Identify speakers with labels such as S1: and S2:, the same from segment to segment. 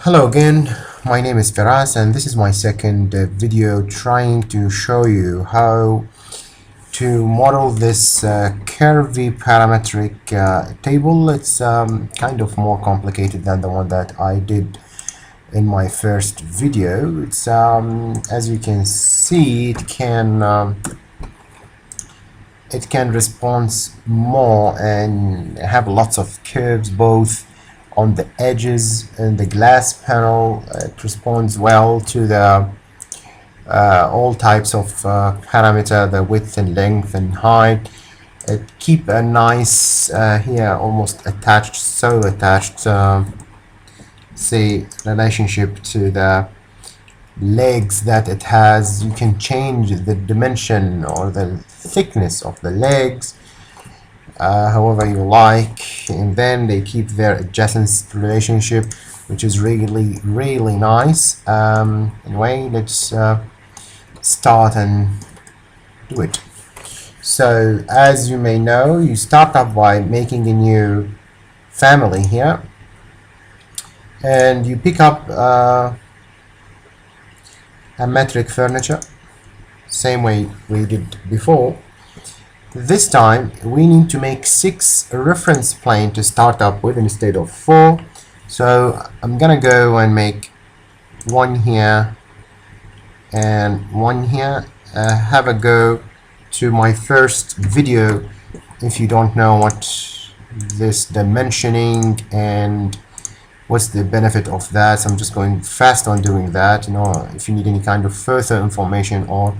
S1: Hello again, my name is Firas and this is my second video trying to show you how to model this curvy parametric table. It's kind of more complicated than the one that I did in my first video. It's as you can see, it can respond more and have lots of curves both on the edges and the glass panel. It responds well to the all types of parameter, the width and length and height. It keep a nice here almost attached, say relationship to the legs that it has. You can change the dimension or the thickness of the legs however you like, and then they keep their adjacent relationship, which is really nice. Anyway, let's start and do it. So as you may know, you start up by making a new family here, and you pick up a metric furniture, same way we did before. This time we need to make 6 reference plane to start up with instead of 4. So I'm gonna go and make one here and one here. Have a go to my first video if you don't know what this dimensioning and what's the benefit of that. So I'm just going fast on doing that. You know, if you need any kind of further information or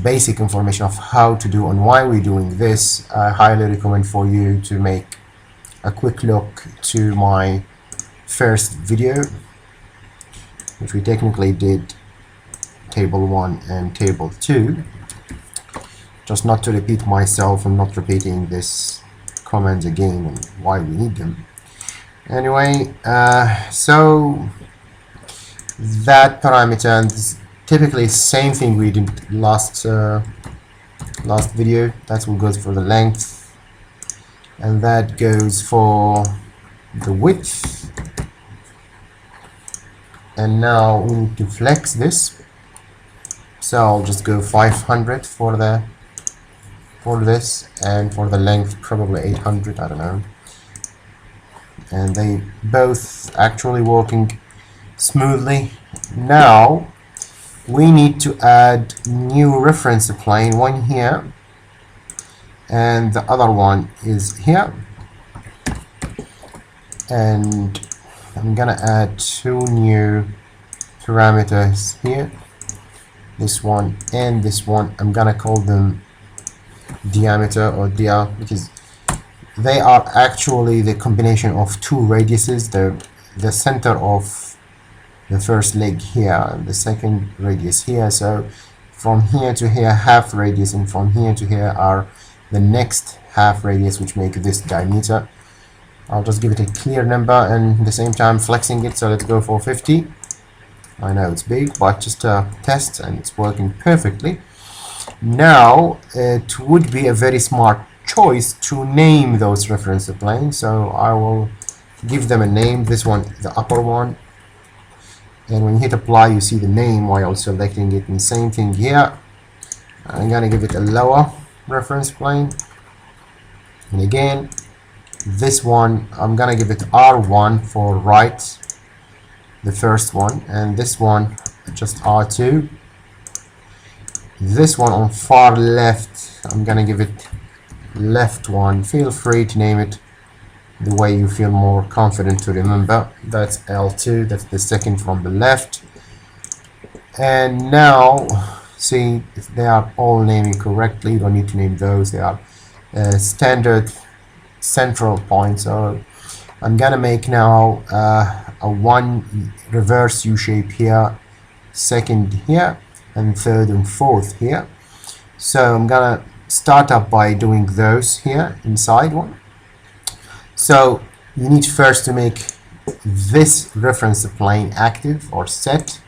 S1: basic information of how to do and why we're doing this, I highly recommend for you to make a quick look to my first video, which we technically did table 1 and table 2. Just not to repeat myself, I'm not repeating this commands again and why we need them. Anyway, so that parameter, and this typically same thing we did last video. That will go for the length, and that goes for the width. And now we need to flex this, so I'll just go 500 for this, and for the length probably 800, I don't know. And they both actually working smoothly. Now we need to add new reference plane, one here and the other one is here, and I'm gonna add 2 new parameters here, this one and this one. I'm gonna call them diameter or dia, because they are actually the combination of 2 radiuses, the center of the first leg here and the second radius here. So from here to here half radius, and from here to here are the next half radius, which make this diameter. I'll just give it a clear number and at the same time flexing it. So let's go for 50. I know it's big, but just a test, and it's working perfectly. Now it would be a very smart choice to name those reference planes, so I will give them a name. This one, the upper one, and when you hit apply you see the name while selecting it. And same thing here, I'm gonna give it a lower reference plane, and again this one I'm gonna give it R1 for right, the first one, and this one just R2. This one on far left I'm gonna give it left one. Feel free to name it the way you feel more confident to remember. That's L2, that's the second from the left. And now see if they are all naming correctly. You don't need to name those, they are standard central points. So I'm gonna make now a 1 reverse U shape here, second here, and third and fourth here. So I'm gonna start up by doing those here inside one. So you need first to make this reference plane active or set.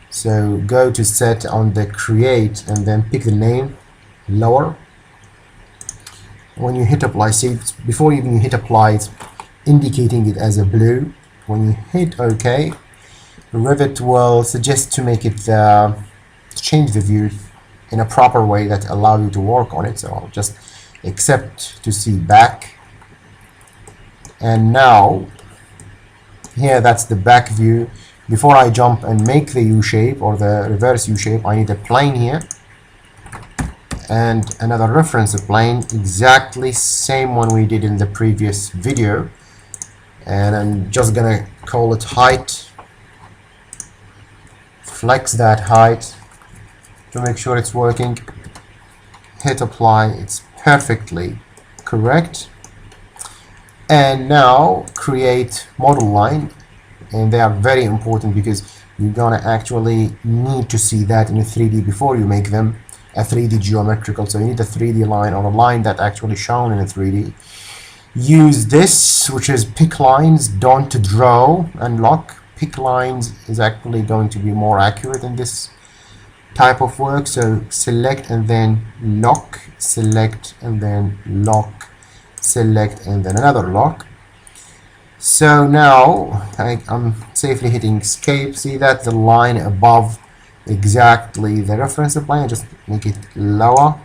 S1: So go to set on the create and then pick the name lower. When you hit apply, see before even you hit apply, it's indicating it as a blue. when you hit OK, Revit will suggest to make it change the view in a proper way that allow you to work on it. So I'll just accept to see back, and now here that's the back view. Before I jump and make the U-shape or the reverse U-shape, I need a plane here and another reference plane, exactly same one we did in the previous video, and I'm just gonna call it height, flex that height to make sure it's working, hit apply, it's perfectly correct. And now create model line, and they are very important because you're gonna actually need to see that in a 3D before you make them a 3D geometrical. So you need a 3D line or a line that actually shown in a 3D. Use this, which is pick lines, don't draw and lock. Pick lines is actually going to be more accurate in this type of work. So select and then lock, select and then lock, select and then another lock. So now I'm safely hitting escape. See that the line above exactly the reference plane, just make it lower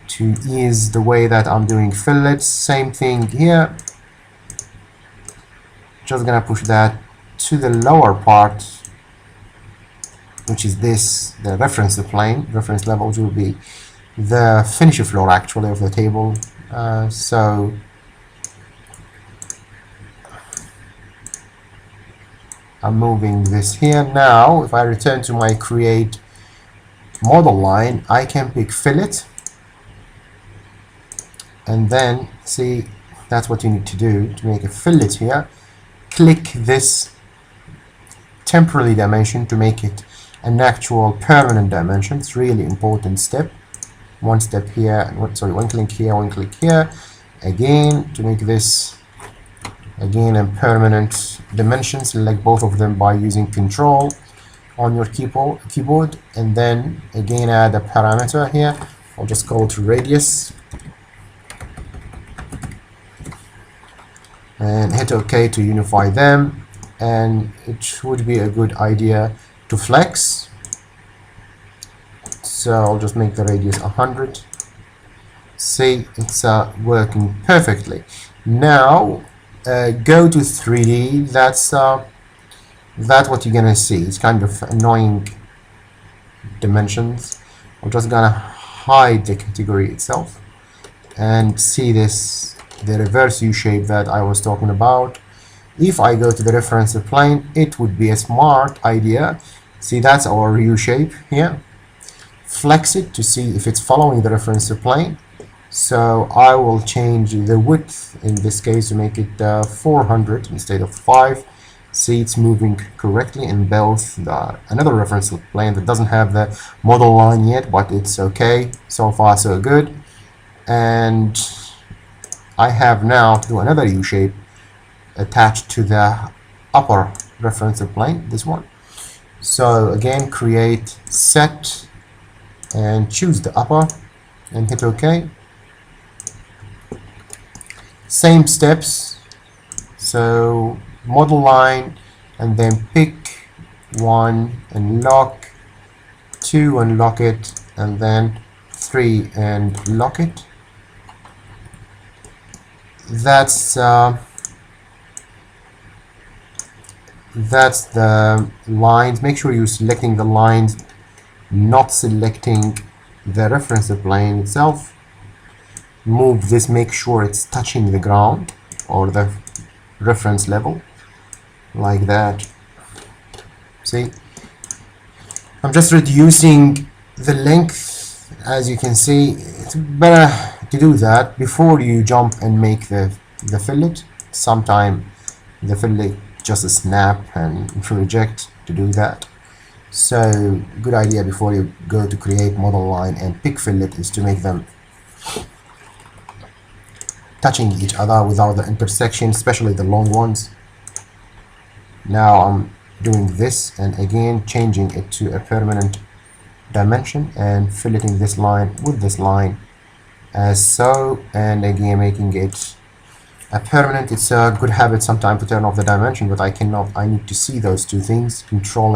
S1: to ease the way that I'm doing fillets. Same thing here, just gonna push that to the lower part, which is this, the reference plane, reference level, which will be the finish floor actually of the table. So I'm moving this here. Now if I return to my create model line, I can pick fillet, and then see that's what you need to do to make a fillet here. Click this temporary dimension to make it an actual permanent dimension. It's really important step. One step here, one click here, one click here. Again, to make this again a permanent dimension, select both of them by using Control on your keyboard, and then again add a parameter here. I'll just go to radius and hit OK to unify them. And it would be a good idea to flex. So I'll just make the radius 100. See, it's working perfectly. Now go to 3D. That's what you're gonna see. It's kind of annoying dimensions. I'm just gonna hide the category itself and see this, the reverse U-shape that I was talking about. If I go to the reference plane, it would be a smart idea. See, that's our U-shape here. Flex it to see if it's following the reference plane. So I will change the width in this case to make it 400 instead of 5. See, it's moving correctly in both another reference plane that doesn't have the model line yet, but it's okay. So far so good. And I have now to do another U-shape attached to the upper reference plane, this one. So again, create set and choose the upper and hit OK. Same steps, so model line and then pick one and lock, 2 and lock it, and then 3 and lock it. That's the lines. Make sure you're selecting the lines, not selecting the reference plane itself. Move this, make sure it's touching the ground or the reference level, like that. See, I'm just reducing the length. As you can see, it's better to do that before you jump and make the fillet. Sometimes the fillet just snap and reject to do that. So good idea before you go to create model line and pick fillet is to make them touching each other without the intersection, especially the long ones. Now I'm doing this and again changing it to a permanent dimension and filleting this line with this line as so, and again making it permanent. It's a good habit sometimes to turn off the dimension, but I cannot. I need to see those two things. Control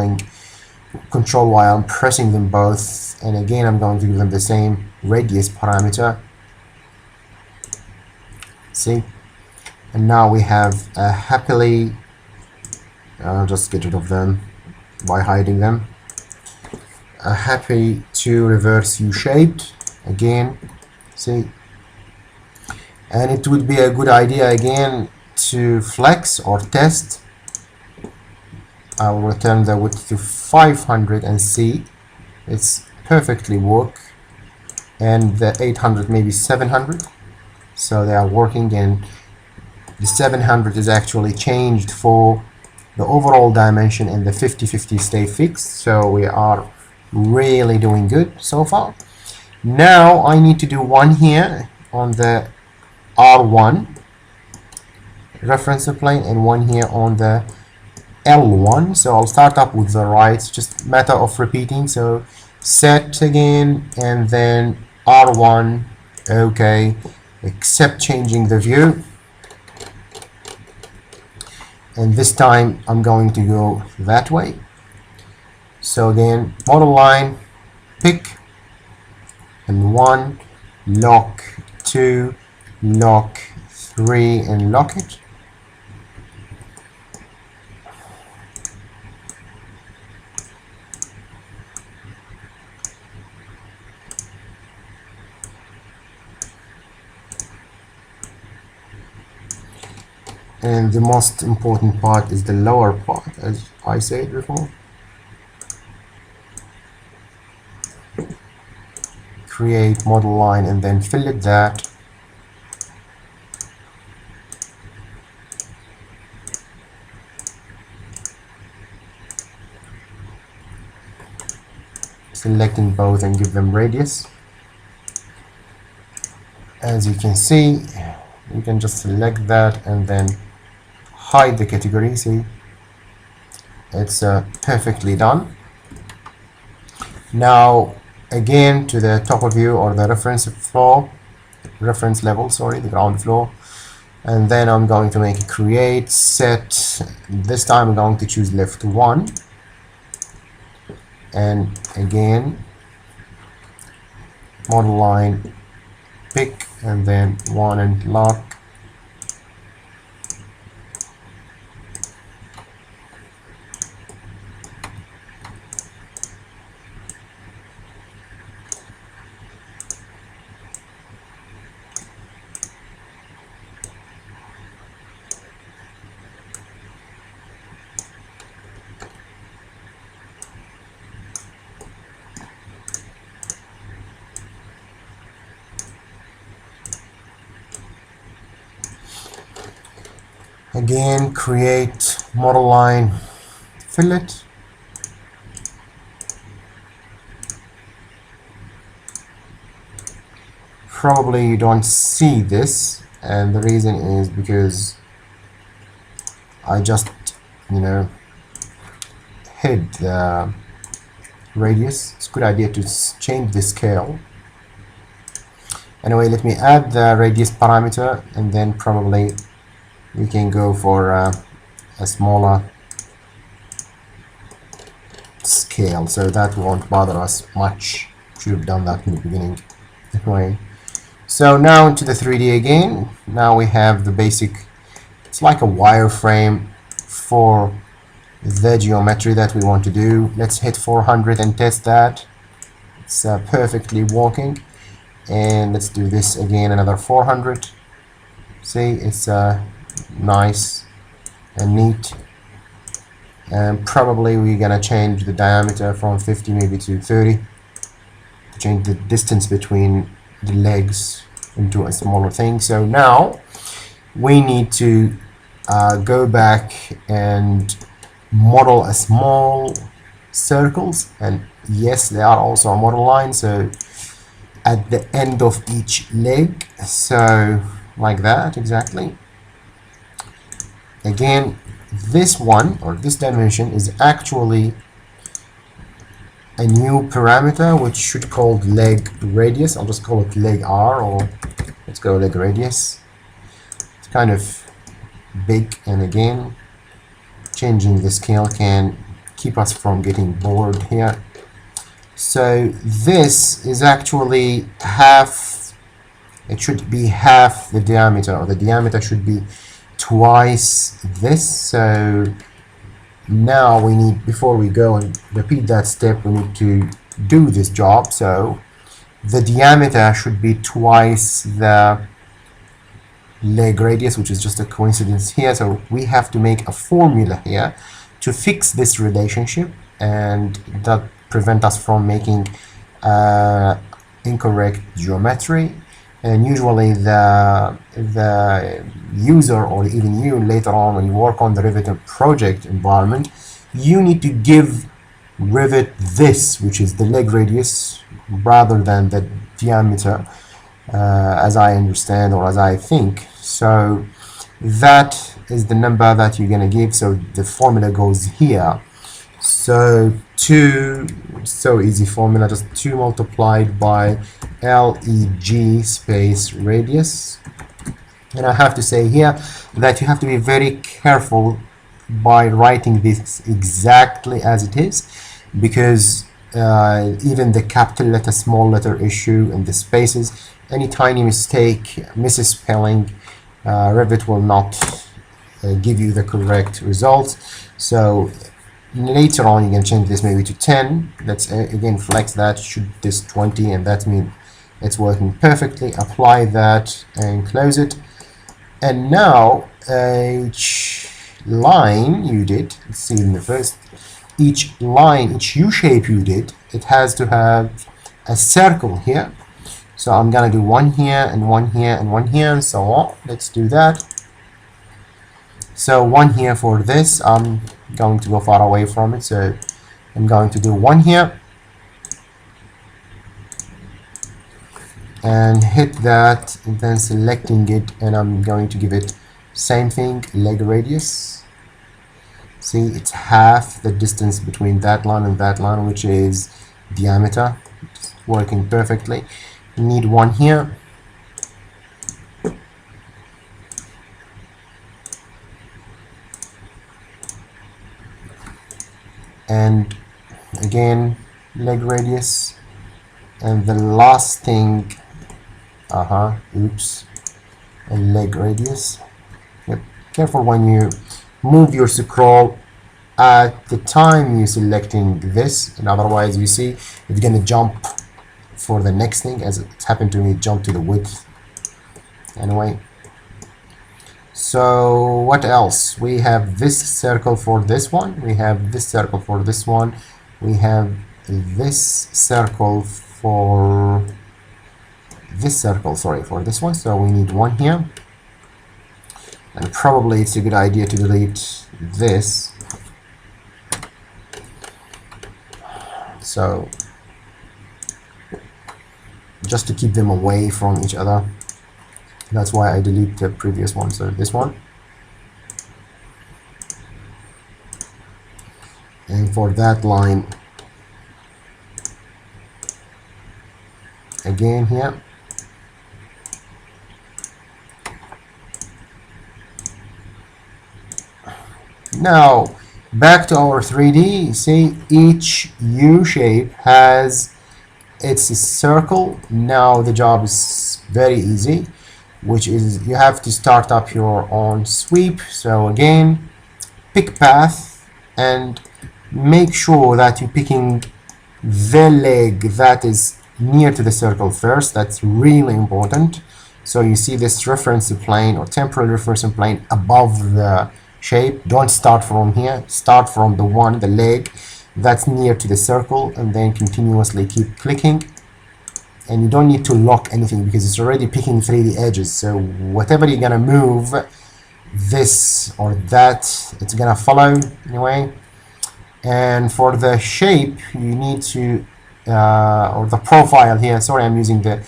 S1: while I'm pressing them both, and again I'm going to give them the same radius parameter. See, and now we have happily. I'll just get rid of them by hiding them. Happy to reverse U-shaped again. See, and it would be a good idea again to flex or test. I will return the width to 500 and see it's perfectly work, and the 800 maybe 700, so they are working, and the 700 is actually changed for the overall dimension, and the 50-50 stay fixed. So we are really doing good so far. Now I need to do one here on the R1 reference plane and one here on the L1. So I'll start up with the right, just matter of repeating. So set again and then R1, okay, except changing the view. And this time I'm going to go that way. So again, model line, pick, and 1, lock, 2, lock, 3, and lock it. And the most important part is the lower part, as I said before. Create model line and then fill it that. Selecting both and give them radius. As you can see, you can just select that and then hide the category. See, it's perfectly done. Now again to the top of view or the reference level, sorry, the ground floor, and then I'm going to make a create set. This time I'm going to choose left 1, and again model line, pick, and then 1 and lock. Again, create model line, fillet. Probably you don't see this, and the reason is because I just, hid the radius. It's a good idea to change the scale. Anyway, let me add the radius parameter, and then probably we can go for a smaller scale, so that won't bother us much. Should have done that in the beginning. Anyway, so now into the 3D again. Now we have the basic, it's like a wireframe for the geometry that we want to do. Let's hit 400 and test that. It's perfectly working. And let's do this again, another 400. See, it's nice and neat. And probably we're gonna change the diameter from 50 maybe to 30 to change the distance between the legs into a smaller thing. So now we need to go back and model a small circles, and yes, they are also a model line, so at the end of each leg, so like that exactly. Again, this one or this dimension is actually a new parameter which should called leg radius. I'll just call it leg R, or let's go leg radius. Let's kind of big, and again changing the scale can keep us from getting bored here. So this is actually half, it should be half the diameter, or the diameter should be twice this. So now we need, before we go and repeat that step, we need to do this job. So the diameter should be twice the leg radius, which is just a coincidence here. So we have to make a formula here to fix this relationship, and that prevent us from making incorrect geometry. And usually the user, or even you later on when you work on the Revit project environment, you need to give Revit this, which is the leg radius, rather than the diameter, as I understand, or as I think. So that is the number that you're going to give. So the formula goes here. So 2, so easy formula, just 2 multiplied by leg space radius. And I have to say here that you have to be very careful by writing this exactly as it is, because even the capital letter, small letter issue, and the spaces, any tiny mistake, misspelling, Revit will not give you the correct results. So later on you can change this maybe to 10. Let's again flex that, shoot this 20, and that means it's working perfectly. Apply that and close it. And now each line you did, let's see in the first, each line, each U-shape you did, it has to have a circle here. So I'm gonna do one here and one here and one here and so on. Let's do that. So one here for this, I'm going to go far away from it, so I'm going to do one here and hit that, and then selecting it, and I'm going to give it same thing, leg radius. See, it's half the distance between that line and that line, which is diameter. It's working perfectly. You need one here. And again, leg radius. And the last thing, oops, a leg radius. Yep. Careful when you move your scroll at the time you're selecting this, and otherwise you see it's gonna jump for the next thing, as it's happened to me, jump to the width. Anyway, so what else? We have this circle for this one, we have this circle for this one, we have this circle for this circle, sorry, for this one. So we need one here, and probably it's a good idea to delete this. So just to keep them away from each other, that's why I delete the previous one. So this one, and for that line again here. Now back to our 3D. See, each U-shape has its circle. Now the job is very easy, which is you have to start up your own sweep. So again, pick path and make sure that you're picking the leg that is near to the circle first. That's really important. So you see this reference plane or temporal reference plane above the shape. Don't start from here, start from the leg that's near to the circle, and then continuously keep clicking. And you don't need to lock anything because it's already picking 3D edges. So whatever you're gonna move, this or that, it's gonna follow anyway. And for the shape, you need to, or the profile here, sorry, I'm using the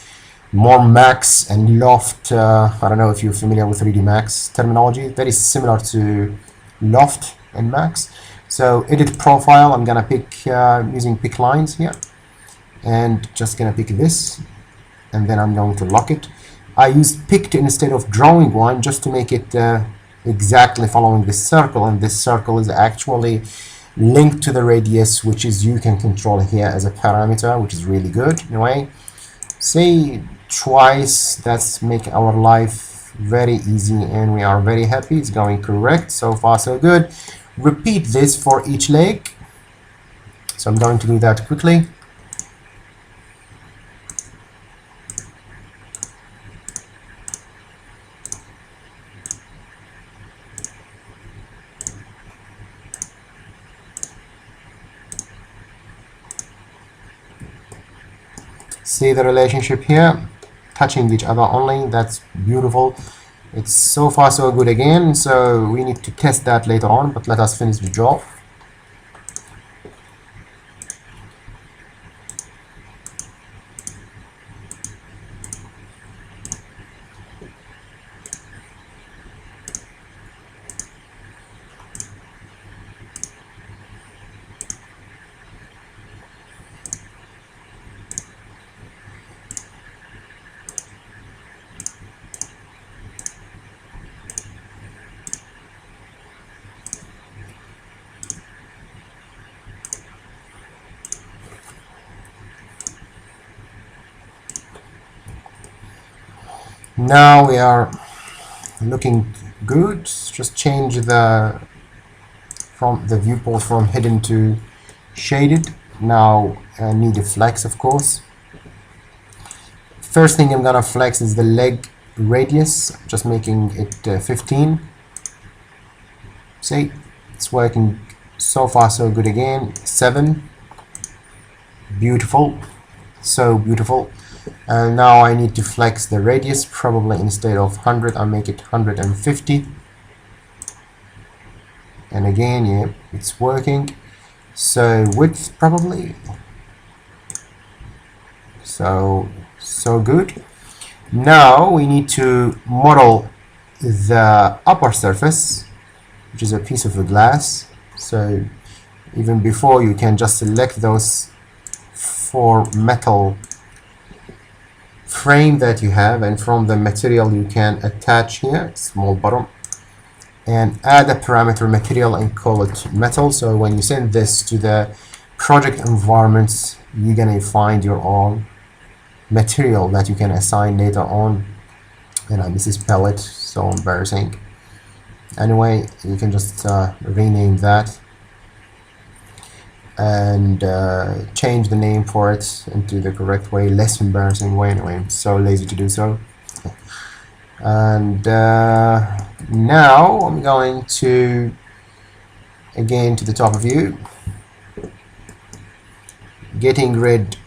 S1: more max and loft. I don't know if you're familiar with 3D Max terminology, very similar to loft and max. So edit profile, I'm gonna pick using pick lines here, and just gonna pick this, and then I'm going to lock it. I used picked instead of drawing one just to make it exactly following this circle, and this circle is actually linked to the radius, which is you can control here as a parameter, which is really good. Anyway, say twice, that's make our life very easy and we are very happy. It's going correct. So far so good. Repeat this for each leg. So I'm going to do that quickly. See the relationship here, touching each other only. That's beautiful. It's so far so good again. So we need to test that later on, but let us finish the job. Now we are looking good. Just change the viewport from hidden to shaded. Now I need a flex, of course. First thing I'm gonna flex is the leg radius, just making it 15. See, it's working so far so good again. 7. Beautiful, so beautiful. And now I need to flex the radius, probably instead of 100 I'll make it 150. And again, yeah, it's working. So width probably, so good. Now we need to model the upper surface, which is a piece of the glass. So even before, you can just select those 4 metal frame that you have, and from the material you can attach here small bottom and add a parameter material and call it metal. So when you send this to the project environments, you're gonna find your own material that you can assign later on. And this is pellet, so embarrassing. Anyway, you can just rename that and change the name for it into the correct way, less embarrassing way. Anyway, I'm so lazy to do so. And now I'm going to again to the top view, getting rid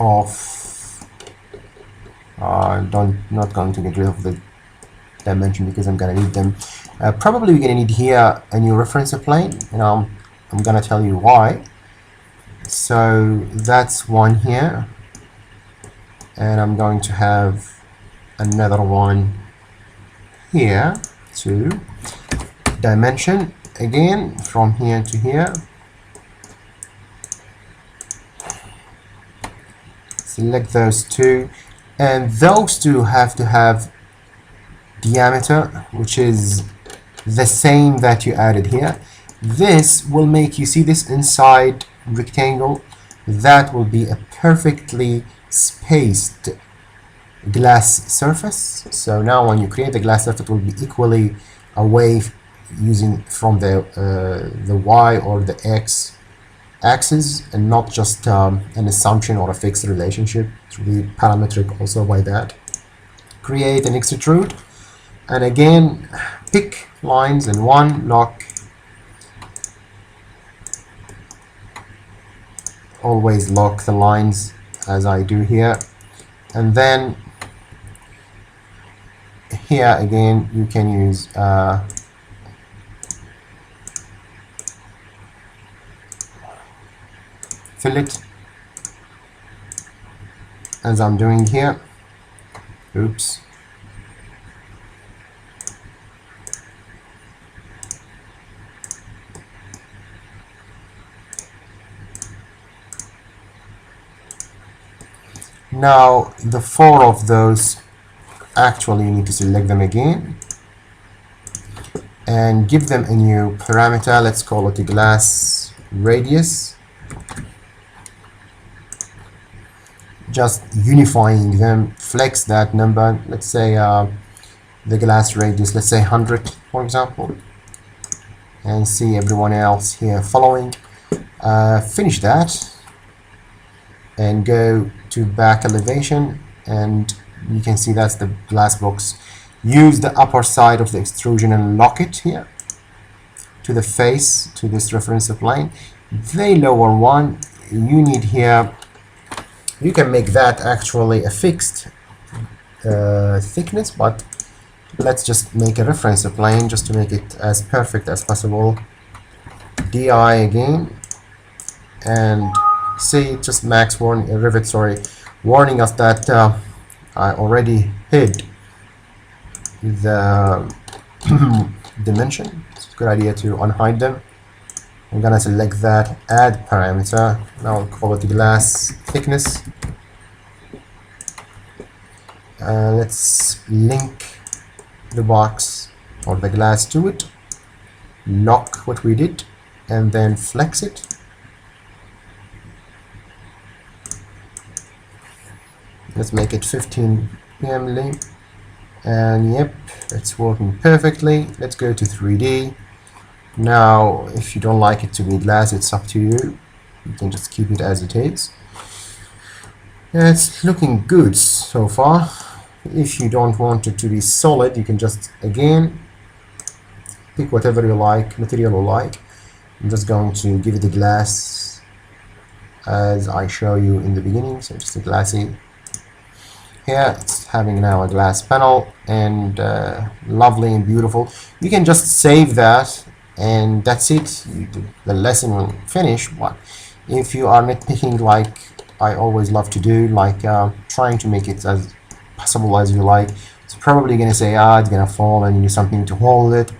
S1: of not going to get rid of the dimension because I'm gonna need them. Probably we're gonna need here a new reference plane, and I'm gonna tell you why. So that's one here, and I'm going to have another one here, 2. Dimension again from here to here. Select those 2, and those 2 have to have diameter, which is the same that you added here. This will make you see this inside rectangle. That will be a perfectly spaced glass surface. So now when you create the glass surface, it will be equally away using from the Y or the X axis, and not just an assumption or a fixed relationship. It will be parametric also by that. Create an extrude, and again pick lines and one lock. Always lock the lines as I do here, and then here again you can use fillet as I'm doing here. Oops. Now the 4 of those actually you need to select them again and give them a new parameter. Let's call it a glass radius, just unifying them. Flex that number, let's say the glass radius, let's say 100 for example, and see everyone else here following. Finish that and go to back elevation, and you can see that's the glass box. Use the upper side of the extrusion and lock it here to the face, to this reference plane. The lower one you need here, you can make that actually a fixed thickness, but let's just make a reference plane just to make it as perfect as possible. DI again, and see, just max warning, Revit, sorry, warning us that I already hid the dimension. It's a good idea to unhide them. I'm gonna select that, add parameter. Now I'll call it glass thickness. Let's link the box or the glass to it, lock what we did, and then flex it. Let's make it 15 pm, and yep, it's working perfectly. Let's go to 3D. Now if you don't like it to be glass, it's up to you. You can just keep it as it is. Yeah, it's looking good so far. If you don't want it to be solid, you can just again pick whatever you like, material you like. I'm just going to give it a glass as I show you in the beginning, so just a glassy. Here it's having now a glass panel, and lovely and beautiful. You can just save that and that's it. The lesson will finish. But if you are nitpicking, like I always love to do, like trying to make it as possible as you like, it's probably gonna say it's gonna fall and you need something to hold it,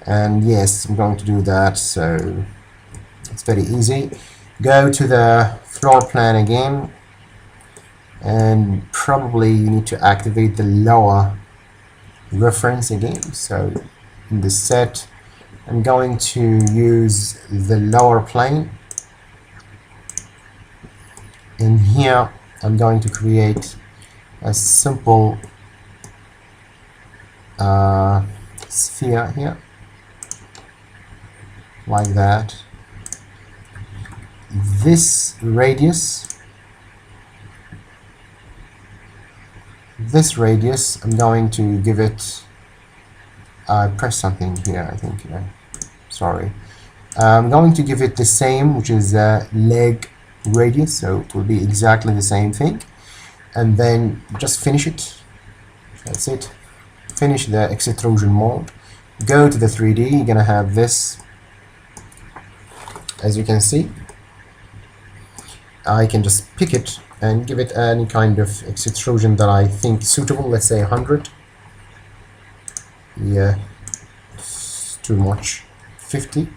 S1: and yes, I'm going to do that. So it's very easy. Go to the floor plan again, and probably you need to activate the lower reference again. So in the set, I'm going to use the lower plane. In here, I'm going to create a simple sphere here, like that. This radius, I'm going to give it, press something here, I think, sorry. I'm going to give it the same, which is leg radius, so it will be exactly the same thing. And then just finish it. That's it. Finish the extrusion mode. Go to the 3D, you're gonna have this. As you can see, I can just pick it and give it any kind of extrusion that I think suitable. Let's say 100. Yeah, it's too much. 50.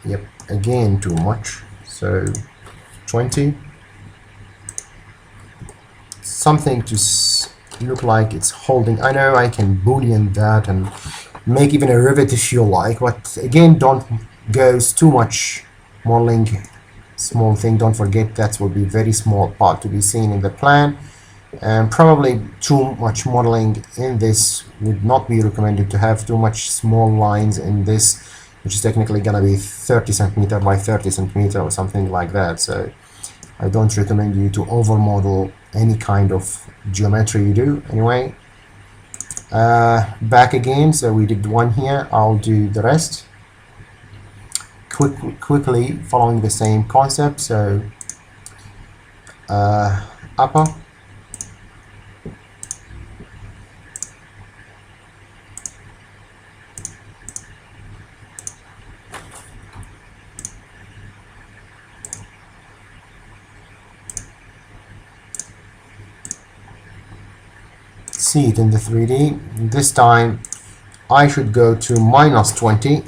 S1: Yep, again too much. So 20. Something to look like it's holding. I know I can boolean that and make even a Revit if you like, but again, don't go too much modeling. Small thing, don't forget that will be very small part to be seen in the plan, and probably too much modeling in this would not be recommended. To have too much small lines in this, which is technically gonna be 30 centimeter by 30 centimeter or something like that. So I don't recommend you to over model any kind of geometry you do. Anyway, back again, so we did one here, I'll do the rest quickly following the same concept. So upper, see it in the 3D. This time I should go to -20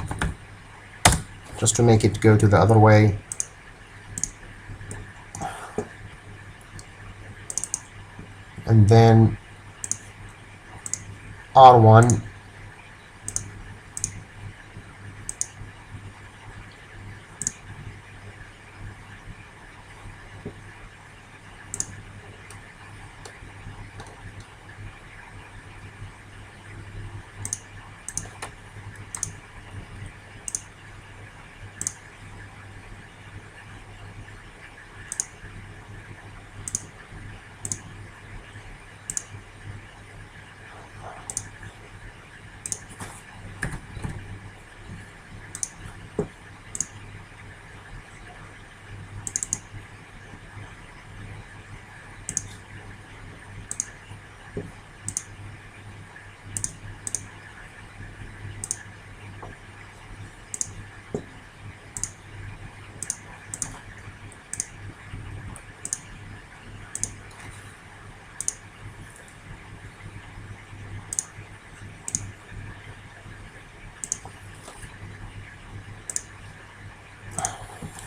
S1: just to make it go to the other way. And then R1.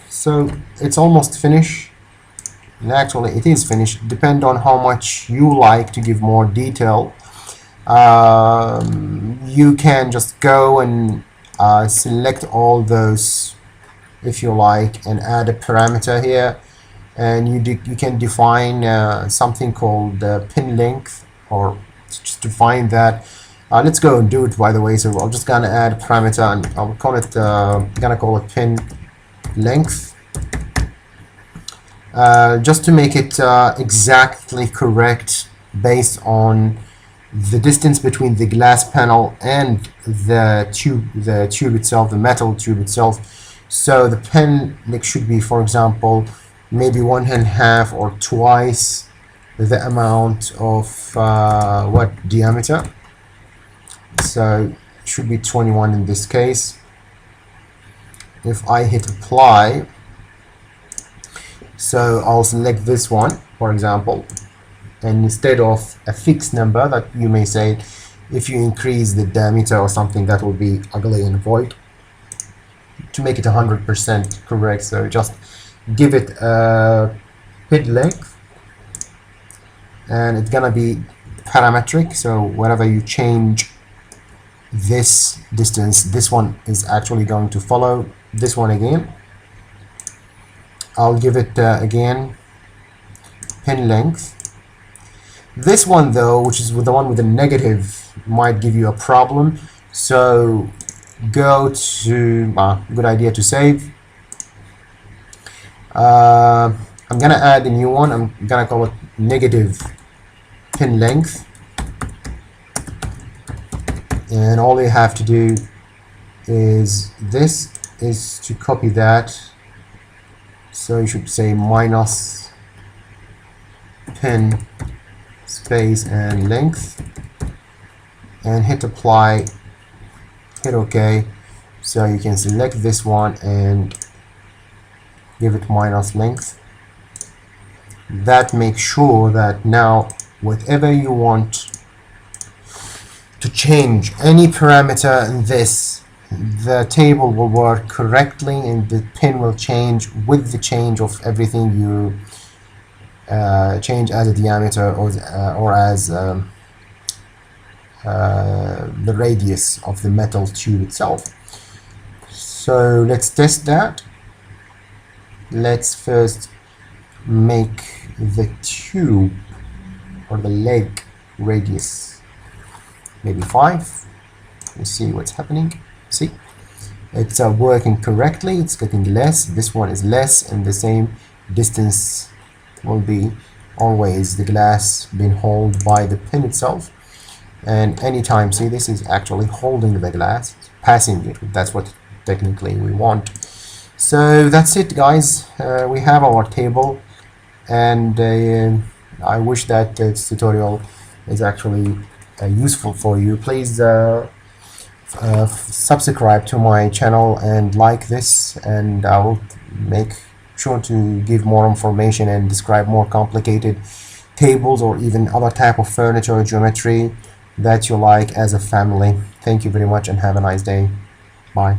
S1: So it's almost finished, and actually it is finished. Depend on how much you like to give more detail. You can just go and select all those if you like, and add a parameter here, and you can define something called pin length, or just define that. Let's go and do it, by the way. So I'm just gonna add a parameter, and I'll call it gonna call it pin length, just to make it exactly correct based on the distance between the glass panel and the tube itself, the metal tube itself. So the pin length should be, for example, maybe 1.5 or twice the amount of what diameter. So it should be 21 in this case. If I hit apply, so I'll select this one, for example, and instead of a fixed number that you may say, if you increase the diameter or something, that will be ugly and void, to make it 100% correct. So just give it a pin length, and it's gonna be parametric. So whenever you change this distance, this one is actually going to follow this one again. I'll give it again pin length. This one though, which is the one with the negative, might give you a problem. So go to good idea to save. I'm gonna add a new one. I'm gonna call it negative pin length, and all you have to do is to copy that. So you should say minus pin space and length, and hit apply, hit OK. So you can select this one and give it minus length. That makes sure that now whatever you want to change any parameter in this, the table will work correctly, and the pin will change with the change of everything you change as a diameter or as the radius of the metal tube itself. So let's test that. Let's first make the tube or the leg radius maybe 5. Let's see what's happening. See, it's working correctly. It's getting less. This one is less, and the same distance will be always the glass being held by the pin itself. And anytime, see, this is actually holding the glass, passing it. That's what technically we want. So that's it, guys. We have our table, and I wish that this tutorial is actually useful for you. Please subscribe to my channel and like this, and I will make sure to give more information and describe more complicated tables or even other type of furniture or geometry that you like as a family. Thank you very much, and have a nice day. Bye.